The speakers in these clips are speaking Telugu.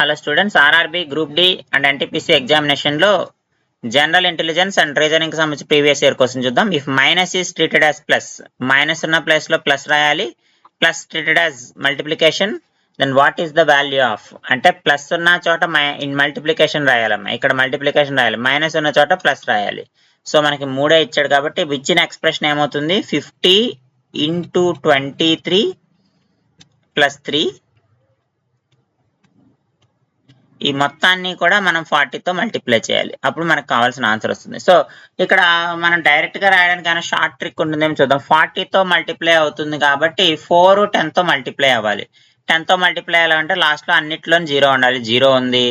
Hello students, RRB group D and NTPC ఎగ్జామినేషన్లో జనరల్ ఇంటెలిజెన్స్ అండ్ రీజనింగ్ సంబంధించి ప్రీవియస్ ఇయర్ క్వశ్చన్ చూద్దాం. If minus is treated as plus, minus ఉన్న ప్లేస్లో ప్లస్ రాయాలి, plus treated as multiplication, then what is the value of, అంటే ప్లస్ ఉన్న చోట ఇన్ మల్టిప్లికేషన్ రాయాలమ్మా, ఇక్కడ మల్టిప్లికేషన్ రాయాలి, మైనస్ ఉన్న చోట ప్లస్ రాయాలి. సో మనకి 3 ఇచ్చాడు కాబట్టి ఇచ్చిన ఎక్స్ప్రెషన్ ఏమవుతుంది, 50 × 23 + 3, ఈ మొత్తాన్ని కూడా మనం 40తో మల్టిప్లై చేయాలి, అప్పుడు మనకు కావాల్సిన ఆన్సర్ వస్తుంది. సో ఇక్కడ మనం డైరెక్ట్గా రాయడానికి షార్ట్ ట్రిక్ ఉంటుందేమో చూద్దాం. 40తో మల్టిప్లై అవుతుంది కాబట్టి 4 10తో మల్టిప్లై అవ్వాలి. 10తో మల్టిప్లై అవ్వాలంటే లాస్ట్లో అన్నిట్లో 0 ఉండాలి, 0 ఉంది.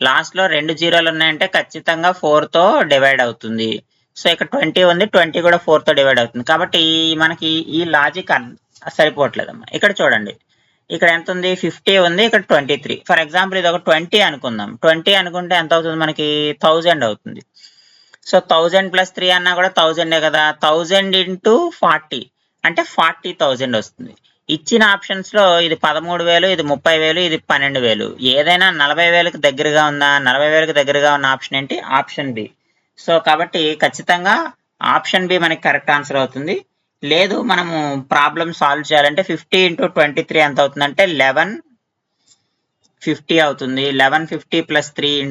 లాస్ట్లో 2 జీరోలు ఉన్నాయంటే ఖచ్చితంగా 4తో డివైడ్ అవుతుంది. సో ఇక్కడ 20 ఉంది, 20 కూడా 4తో డివైడ్ అవుతుంది. కాబట్టి మనకి ఈ లాజిక్ సరిపోవట్లేదమ్మా. ఇక్కడ చూడండి, ఇక్కడ ఎంత ఉంది, 50 ఉంది, ఇక్కడ 23. ఫర్ ఎగ్జాంపుల్ ఇది ఒక 20 అనుకుందాం. 20 అనుకుంటే ఎంత అవుతుంది, మనకి 1000 అవుతుంది. సో 1000 + 3 అన్నా కూడా 1000 కదా. 1000 × 40 అంటే 40,000 వస్తుంది. ఇచ్చిన ఆప్షన్స్ లో ఇది 13,000, ఇది 30,000, ఇది 12,000. ఏదైనా 40,000కి దగ్గరగా ఉందా? 40,000కి దగ్గరగా ఉన్న ఆప్షన్ ఏంటి? Option B. సో కాబట్టి ఖచ్చితంగా ఆప్షన్ బి మనకి కరెక్ట్ ఆన్సర్ అవుతుంది. లేదు మనము ప్రాబ్లం సాల్వ్ చేయాలంటే 50 × 23 ఎంత అవుతుందంటే 1150 అవుతుంది. 1150 + 3 ×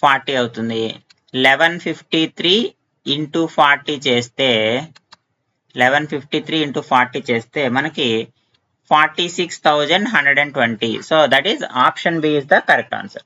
40 అవుతుంది. 1153 × 40 చేస్తే 1153 × 40 చేస్తే మనకి 46,120. So that is option B is the correct answer.